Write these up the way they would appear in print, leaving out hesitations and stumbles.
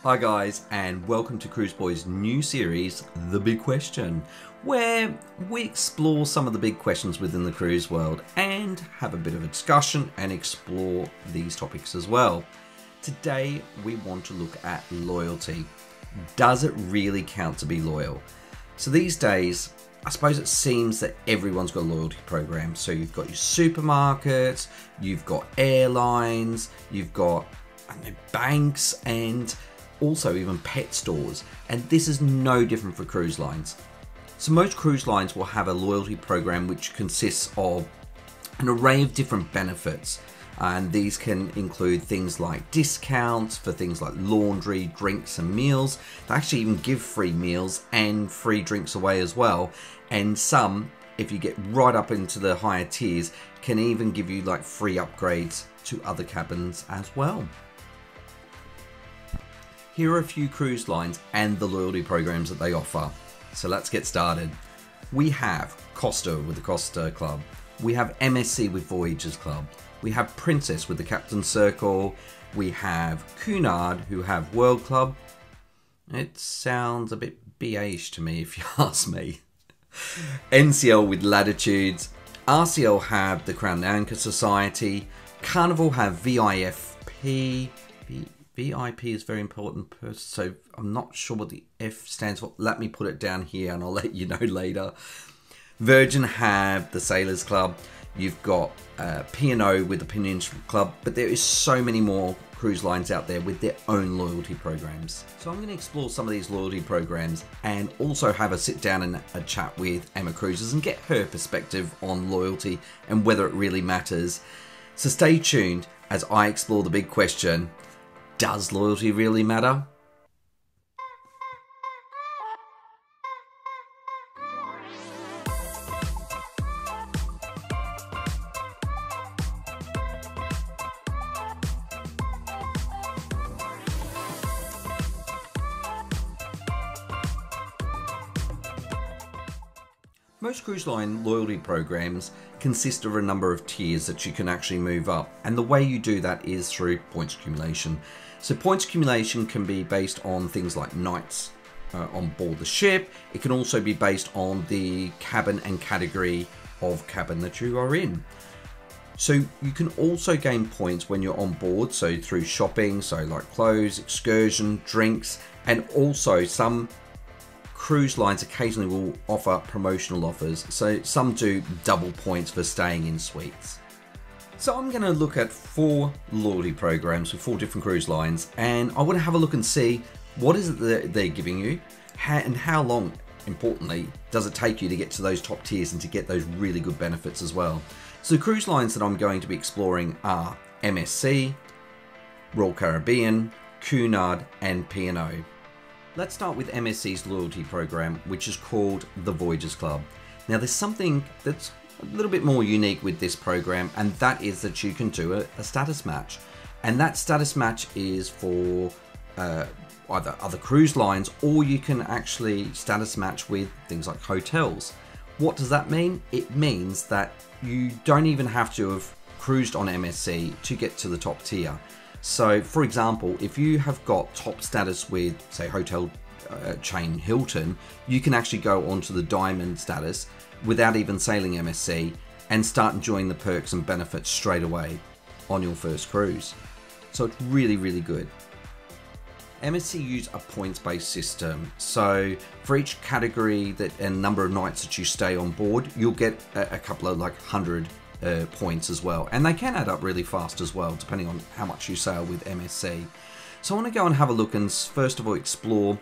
Hi guys, and welcome to Cruise Boys' new series, The Big Question, where we explore some of the big questions within the cruise world and have a bit of a discussion and explore these topics as well. Today we want to look at loyalty. Does it really count to be loyal? So these days, I suppose it seems that everyone's got a loyalty program. So you've got your supermarkets, you've got airlines, you've got banks, and also even pet stores, and this is no different for cruise lines. So most cruise lines will have a loyalty program which consists of an array of different benefits, and these can include things like discounts for things like laundry, drinks and meals. They actually even give free meals and free drinks away as well, and some, if you get right up into the higher tiers, can even give you like free upgrades to other cabins as well. Here are a few cruise lines and the loyalty programs that they offer. So let's get started. We have Costa with the Costa Club. We have MSC with Voyagers Club. We have Princess with the Captain's Circle. We have Cunard who have World Club. It sounds a bit BA-ish to me if you ask me. NCL with Latitudes. RCL have the Crown and Anchor Society. Carnival have VIFP. VIP is very important, so I'm not sure what the F stands for. Let me put it down here and I'll let you know later. Virgin have the Sailors Club. You've got P&O with the Peninsula Club, but there is so many more cruise lines out there with their own loyalty programs. So I'm going to explore some of these loyalty programs and also have a sit down and a chat with Emma Cruises and get her perspective on loyalty and whether it really matters. So stay tuned as I explore the big question: does loyalty really matter? Most cruise line loyalty programs consist of a number of tiers that you can actually move up, and the way you do that is through points accumulation. So points accumulation can be based on things like nights on board the ship. It can also be based on the cabin and category of cabin that you are in. So you can also gain points when you're on board, so through shopping, so like clothes, excursion, drinks, and also some cruise lines occasionally will offer promotional offers. So some do double points for staying in suites. So I'm going to look at 4 loyalty programs with 4 different cruise lines, and I want to have a look and see what is it that they're giving you, and how long, importantly, does it take you to get to those top tiers and to get those really good benefits as well. So the cruise lines that I'm going to be exploring are MSC, Royal Caribbean, Cunard and P&O. Let's start with MSC's loyalty program, which is called the Voyagers Club. Now there's something that's a little bit more unique with this program, and that is that you can do a status match, and that status match is for either other cruise lines, or you can actually status match with things like hotels. What does that mean? It means that you don't even have to have cruised on MSC to get to the top tier. So for example, if you have got top status with, say, hotel chain Hilton, you can actually go onto the diamond status without even sailing MSC and start enjoying the perks and benefits straight away on your first cruise. So it's really, really good. MSC use a points-based system. So for each category that and number of nights that you stay on board, you'll get a couple of like 100 points as well. And they can add up really fast as well, depending on how much you sail with MSC. So I want to go and have a look and first of all explore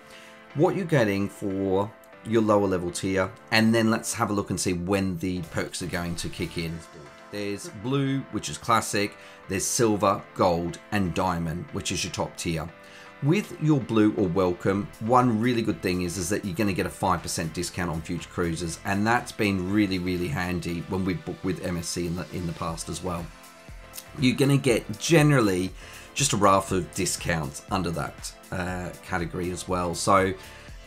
what you're getting for your lower level tier, and then let's have a look and see when the perks are going to kick in. There's blue, which is classic. There's silver, gold and diamond, which is your top tier. With your blue or welcome, one really good thing is that you're going to get a 5% discount on future cruises, and that's been really, really handy when we booked with MSC in the past as well. You're going to get generally just a raft of discounts under that category as well. So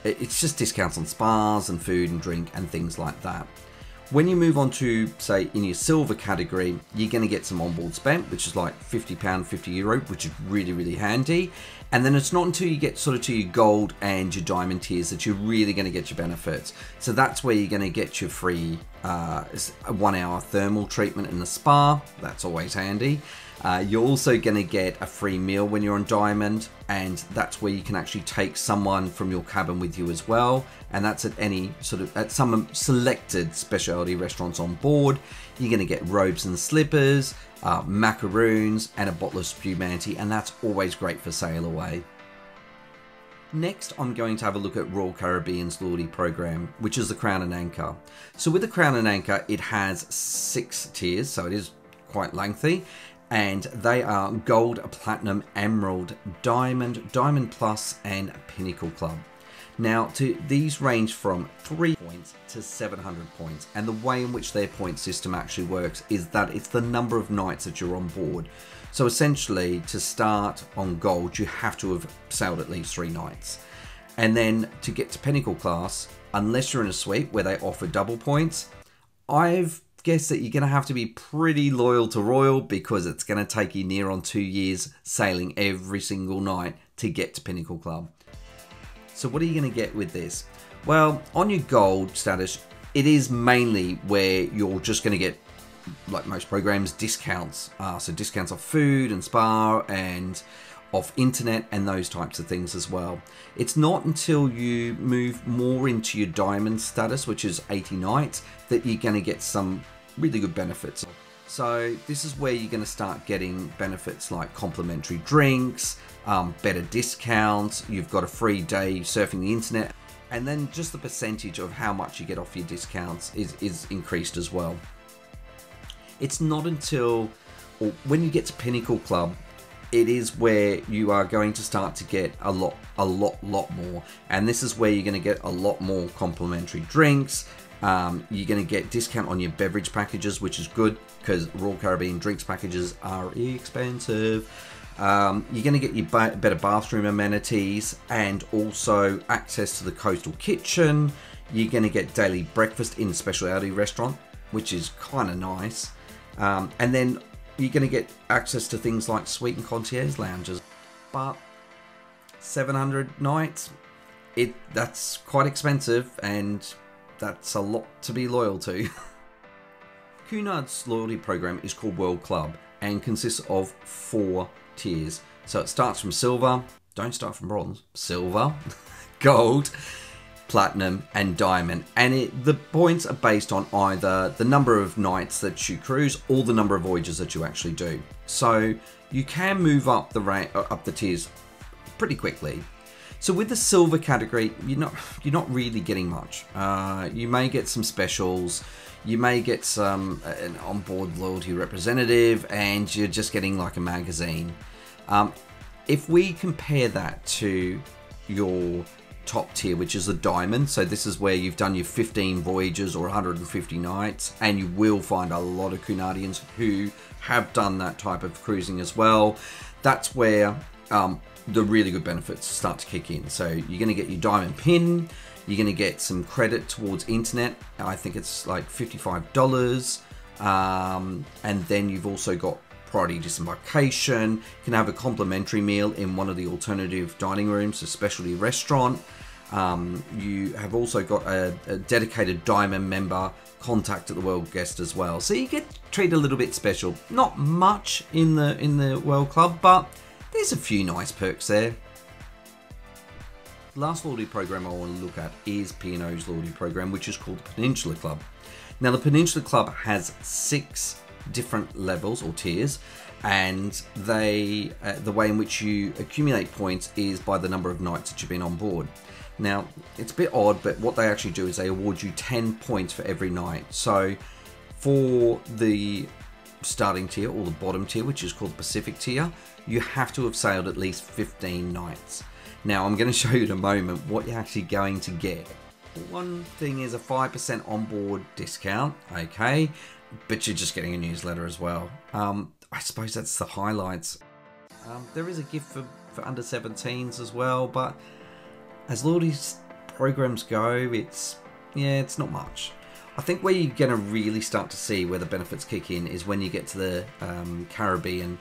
it's just discounts on spas and food and drink and things like that. When you move on to, say, in your silver category, you're going to get some onboard spend, which is like £50, €50, which is really, really handy. And then it's not until you get sort of to your gold and your diamond tiers that you're really going to get your benefits. So that's where you're going to get your free 1 hour thermal treatment in the spa. That's always handy. You're also going to get a free meal when you're on diamond, and that's where you can actually take someone from your cabin with you as well, and that's at some selected specialty restaurants on board. You're going to get robes and slippers, macaroons, and a bottle of spumante, and that's always great for sail away. Next, I'm going to have a look at Royal Caribbean's loyalty program, which is the Crown and Anchor. So with the Crown and Anchor, it has 6 tiers, so it is quite lengthy. And they are Gold, Platinum, Emerald, Diamond, Diamond Plus, and Pinnacle Club. Now, these range from 3 points to 700 points. And the way in which their point system actually works is that it's the number of nights that you're on board. So essentially, to start on Gold, you have to have sailed at least 3 nights. And then to get to Pinnacle Class, unless you're in a suite where they offer double points, I've guess that you're going to have to be pretty loyal to Royal, because it's going to take you near on 2 years sailing every single night to get to Pinnacle Club. So what are you going to get with this? Well, on your gold status, it is mainly where you're just going to get, like most programs, discounts. So discounts off food and spa and off internet and those types of things as well. It's not until you move more into your diamond status, which is 80 nights, that you're going to get some really good benefits. So this is where you're going to start getting benefits like complimentary drinks, better discounts, you've got a free day surfing the internet, and then just the percentage of how much you get off your discounts is increased as well. It's not until, or when you get to Pinnacle Club, it is where you are going to start to get a lot more, and this is where you're going to get a lot more complimentary drinks. You're going to get discount on your beverage packages, which is good because Royal Caribbean drinks packages are expensive. You're going to get your better bathroom amenities and also access to the coastal kitchen. You're going to get daily breakfast in the specialty restaurant, which is kind of nice. And then you're going to get access to things like suite and concierge lounges. But 700 nights, that's quite expensive, and that's a lot to be loyal to. Cunard's loyalty program is called World Club and consists of 4 tiers. So it starts from silver, don't start from bronze, silver, gold, platinum, and diamond. And the points are based on either the number of nights that you cruise or the number of voyages that you actually do. So you can move up the tiers pretty quickly. So with the silver category, you're not really getting much. You may get some specials, you may get an onboard loyalty representative, and you're just getting like a magazine. If we compare that to your top tier, which is the diamond, so this is where you've done your 15 voyages or 150 nights, and you will find a lot of Cunardians who have done that type of cruising as well. That's where the really good benefits start to kick in. So you're going to get your diamond pin, you're going to get some credit towards internet, I think it's like $55, and then you've also got priority disembarkation. You can have a complimentary meal in one of the alternative dining rooms, a specialty restaurant. You have also got a dedicated diamond member contact at the World Guest as well, so you get treated a little bit special. Not much in the World Club, but there's a few nice perks there. The last loyalty program I want to look at is P&O's loyalty program, which is called the Peninsula Club. Now the Peninsula Club has 6 different levels or tiers, and the way in which you accumulate points is by the number of nights that you've been on board. Now it's a bit odd, but what they actually do is they award you 10 points for every night. So for the starting tier or the bottom tier, which is called the Pacific tier, you have to have sailed at least 15 nights. Now I'm going to show you in a moment what you're actually going to get. One thing is a 5% onboard discount, okay, but you're just getting a newsletter as well. I suppose that's the highlights. There is a gift for under 17s as well, but as loyalty programs go, it's not much. I think where you're going to really start to see where the benefits kick in is when you get to the Caribbean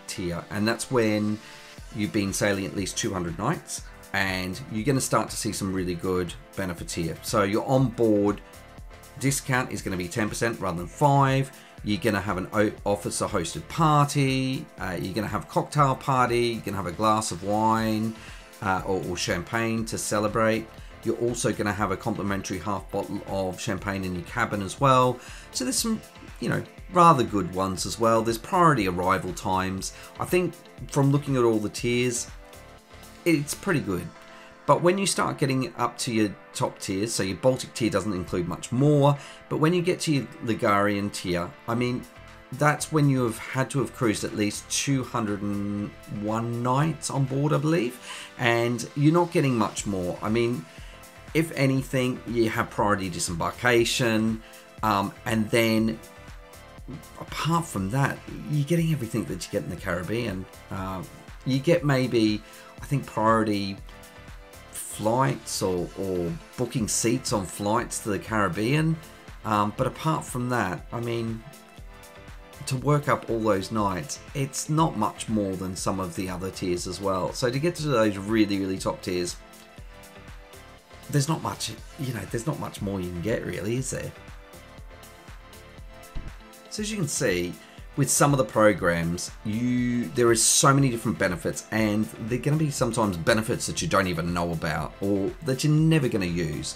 tier, and that's when you've been sailing at least 200 nights, and you're going to start to see some really good benefits here. So your on-board discount is going to be 10% rather than 5%. You're going to have an officer-hosted party. You're going to have a cocktail party. You're going to have a glass of wine or champagne to celebrate. You're also going to have a complimentary half bottle of champagne in your cabin as well. So there's some, you know, rather good ones as well. There's priority arrival times. I think from looking at all the tiers, it's pretty good. But when you start getting up to your top tiers, so your Baltic tier doesn't include much more, but when you get to your Ligurian tier, I mean, that's when you have had to have cruised at least 201 nights on board, I believe, and you're not getting much more. I mean, if anything, you have priority disembarkation, and then apart from that, you're getting everything that you get in the Caribbean. You get maybe, I think, priority flights or booking seats on flights to the Caribbean, but apart from that, I mean, to work up all those nights, it's not much more than some of the other tiers as well. So to get to those really, really top tiers, there's not much, you know, there's not much more you can get really, is there? So as you can see, with some of the programs, there is so many different benefits, and they're going to be sometimes benefits that you don't even know about or that you're never going to use.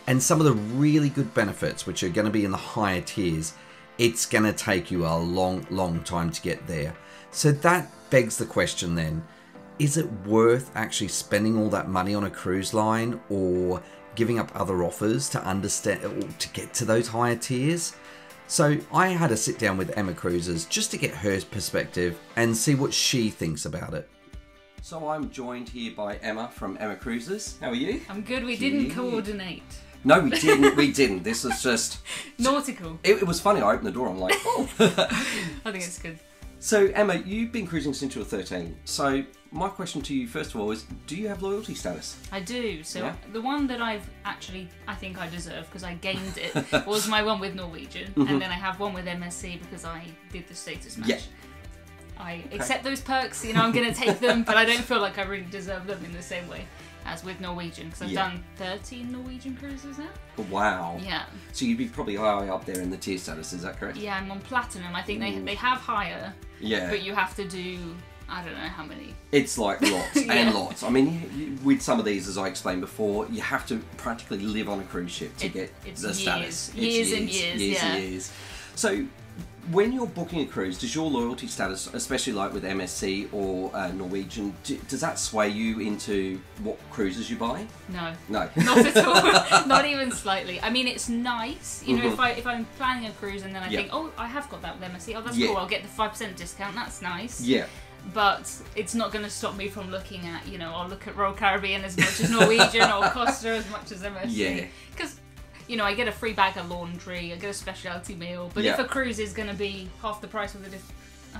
And some of the really good benefits, which are going to be in the higher tiers, it's going to take you a long, long time to get there. So that begs the question then, is it worth actually spending all that money on a cruise line or giving up other offers to understand or to get to those higher tiers? So I had a sit down with Emma Cruises just to get her perspective and see what she thinks about it. So I'm joined here by Emma from Emma Cruises. How are you? I'm good. We didn't coordinate. No, we didn't. We didn't. This was just nautical. It was funny. I opened the door. I'm like, oh. I think it's good. So Emma, you've been cruising since you were 13. So my question to you, first of all, is do you have loyalty status? I do. So yeah. The one that I think I deserve because I gained it was my one with Norwegian, and then I have one with MSC because I did the status match. Yeah. I accept those perks. You know, I'm going to take them, but I don't feel like I really deserve them in the same way as with Norwegian, because I've done 13 Norwegian cruises now. Wow. Yeah. So you'd be probably high up there in the tier status, is that correct? Yeah, I'm on platinum. I think they have higher. Yeah. But you have to do, I don't know how many. It's like lots and lots. I mean, with some of these, as I explained before, you have to practically live on a cruise ship to get the status. Years and years. So when you're booking a cruise, does your loyalty status, especially like with MSC or Norwegian, does that sway you into what cruises you buy? No. No. Not at all. Not even slightly. I mean, it's nice. You know, if I'm planning a cruise and then I think, oh, I have got that with MSC. Oh, that's cool. I'll get the 5% discount. That's nice. Yeah. But it's not going to stop me from looking at, you know, I'll look at Royal Caribbean as much as Norwegian or Costa as much as MSC. Yeah. Because, you know, I get a free bag of laundry, I get a specialty meal, but if a cruise is going to be half the price of the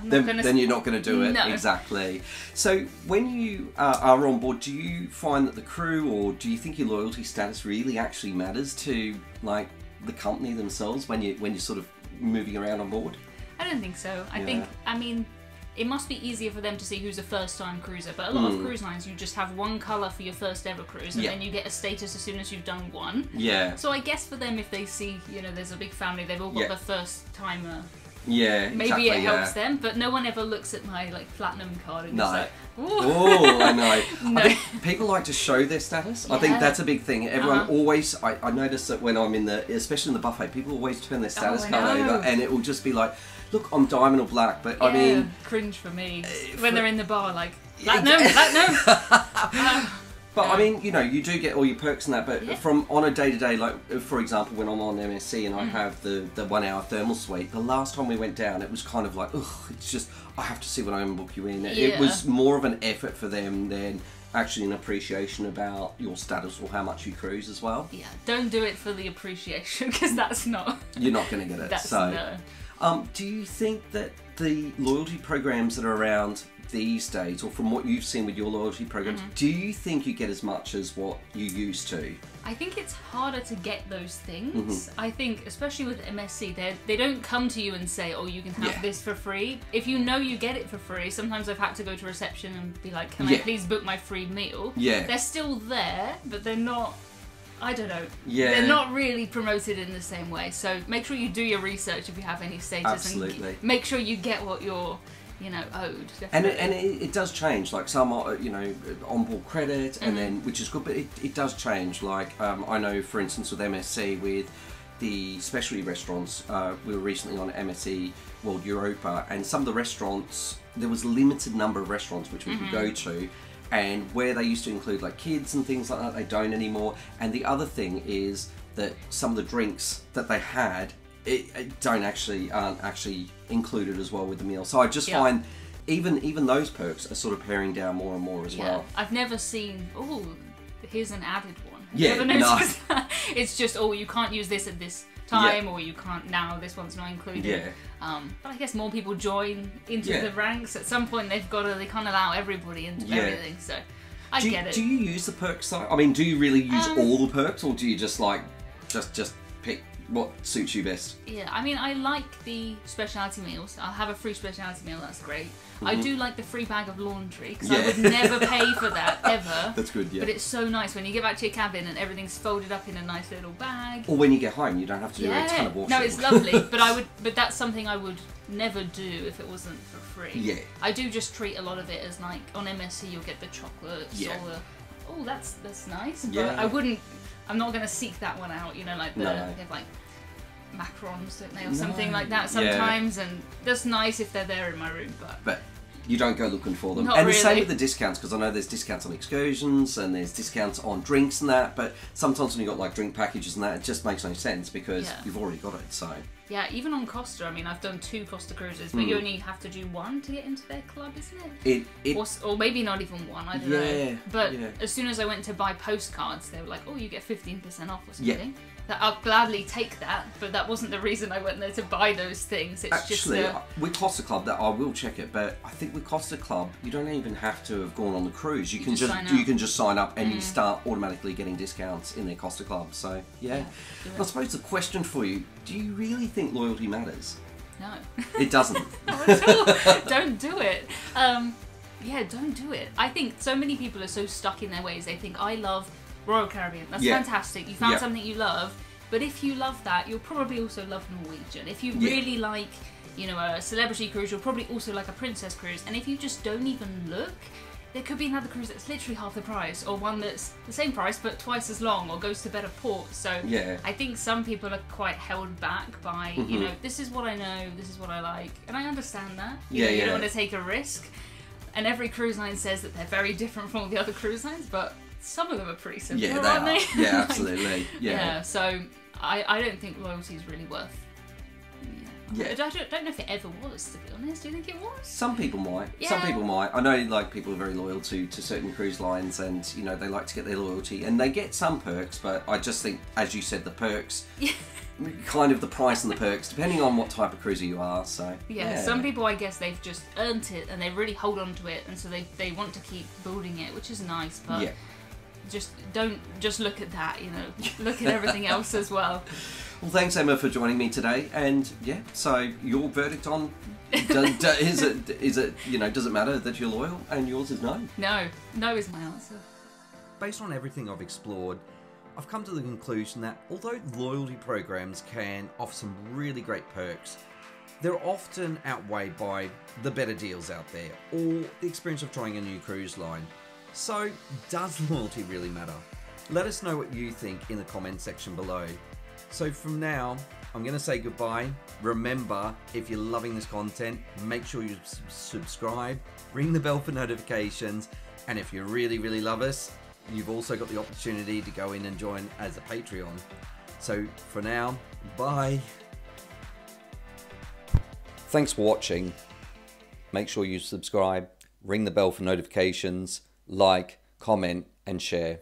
then you're not going to do it. No. Exactly. So when you are on board, do you find that the crew, or do you think your loyalty status really actually matters to like the company themselves when you're sort of moving around on board? I don't think so. I think, I mean, it must be easier for them to see who's a first-time cruiser, but a lot of cruise lines, you just have one colour for your first ever cruise, and then you get a status as soon as you've done one. Yeah. So I guess for them, if they see, you know, there's a big family, they've all got the first-timer. Yeah, maybe it helps them, but no one ever looks at my like platinum card and is like, oh, I know. No. I think people like to show their status. I think that's a big thing. Everyone always, I notice that when I'm in especially in the buffet, people always turn their status card over, and it will just be like, look, I'm diamond or black, but I mean, cringe for me when they're in the bar, like platinum. But I mean, you know, you do get all your perks and that, but from on a day-to-day, like, for example, when I'm on MSC and I have the 1 hour thermal suite, the last time we went down, it was kind of like, ugh, it's just, I have to see when I book you in. It was more of an effort for them than actually an appreciation about your status or how much you cruise as well. Yeah, don't do it for the appreciation, because that's not... You're not going to get it. No. Do you think that the loyalty programs that are around, these days, or from what you've seen with your loyalty programs, do you think you get as much as what you used to? I think it's harder to get those things. I think, especially with MSC, they don't come to you and say, oh, you can have this for free. If you know you get it for free, sometimes I've had to go to reception and be like, can I please book my free meal? They're still there, but they're not, I don't know. They're not really promoted in the same way. So make sure you do your research if you have any status. And make sure you get what you're, you know, owed. And it does change. Like some are, you know, on-board credit, and then, which is good, but it does change. Like I know, for instance, with MSC, with the specialty restaurants, we were recently on MSC World Europa, and some of the restaurants, there was a limited number of restaurants which we could go to, and where they used to include like kids and things like that, they don't anymore. And the other thing is that some of the drinks that they had, aren't actually included as well with the meal. So I just find even those perks are sort of paring down more and more as well. I've never seen, oh, here's an added one. That? It's just, oh, you can't use this at this time, or you can't now, this one's not included. But I guess more people join into the ranks. At some point they can't allow everybody into everything, so I get it. Do you use the perks though? I mean, do you really use all the perks, or do you just like just pick what suits you best? Yeah, I mean, I like the specialty meals. I'll have a free specialty meal, that's great. I do like the free bag of laundry, because I would never pay for that, ever. That's good, But it's so nice when you get back to your cabin and everything's folded up in a nice little bag. Or when you get home, you don't have to do a ton of washing. No, it's lovely, but that's something I would never do if it wasn't for free. I do just treat a lot of it as, like, on MSC you'll get the chocolates, or the, oh, that's nice, but I'm not going to seek that one out, you know, like they have like macarons, don't they, or something like that sometimes, and that's nice if they're there in my room, but you don't go looking for them. Not and really. The same with the discounts, because I know there's discounts on excursions and there's discounts on drinks and that, but sometimes when you've got like drink packages and that, it just makes no sense because you've already got it, so. Yeah, even on Costa, I mean, I've done 2 Costa cruises, but you only have to do 1 to get into their club, isn't it? Or maybe not even 1, I don't know. But as soon as I went to buy postcards, they were like, oh, you get 15% off or something. That I'll gladly take that, but that wasn't the reason I went there to buy those things. It's actually, just with Costa Club, that I will check it, but I think with Costa Club, you don't even have to have gone on the cruise. You can just sign up and you start automatically getting discounts in their Costa Club. So I suppose the question for you: do you really think loyalty matters? No, it doesn't. Not at all. Don't do it. Don't do it. I think so many people are so stuck in their ways. They think, I love Royal Caribbean, that's fantastic, you found something you love, but if you love that, you'll probably also love Norwegian. If you really like, you know, a celebrity cruise, you'll probably also like a princess cruise, and if you just don't even look, there could be another cruise that's literally half the price, or one that's the same price but twice as long, or goes to better ports. So I think some people are quite held back by, you know, this is what I know, this is what I like, and I understand that. You know, you don't want to take a risk, and every cruise line says that they're very different from all the other cruise lines, but some of them are pretty similar, aren't they? Yeah, absolutely. So I don't think loyalty is really worth. I don't know if it ever was, to be honest. Do you think it was? Some people might. Some people might. I know, like, people are very loyal to certain cruise lines, and you know they like to get their loyalty, and they get some perks. But I just think, as you said, the perks, kind of the price and the perks, depending on what type of cruiser you are. So some people, I guess, they've just earned it and they really hold on to it, and so they want to keep building it, which is nice. But just don't just look at that, you know. Look at everything else as well. Well, thanks, Emma, for joining me today. And so your verdict on is it you know, does it matter that you're loyal? And yours is no. No is my answer. Based on everything I've explored, I've come to the conclusion that although loyalty programs can offer some really great perks, they're often outweighed by the better deals out there or the experience of trying a new cruise line. So, does loyalty really matter? Let us know what you think in the comment section below. So from now, I'm going to say goodbye. Remember, if you're loving this content, make sure you subscribe, ring the bell for notifications, and if you really, really love us, you've also got the opportunity to go in and join as a Patreon. So for now, bye. Thanks for watching. Make sure you subscribe, ring the bell for notifications, like, comment, and share.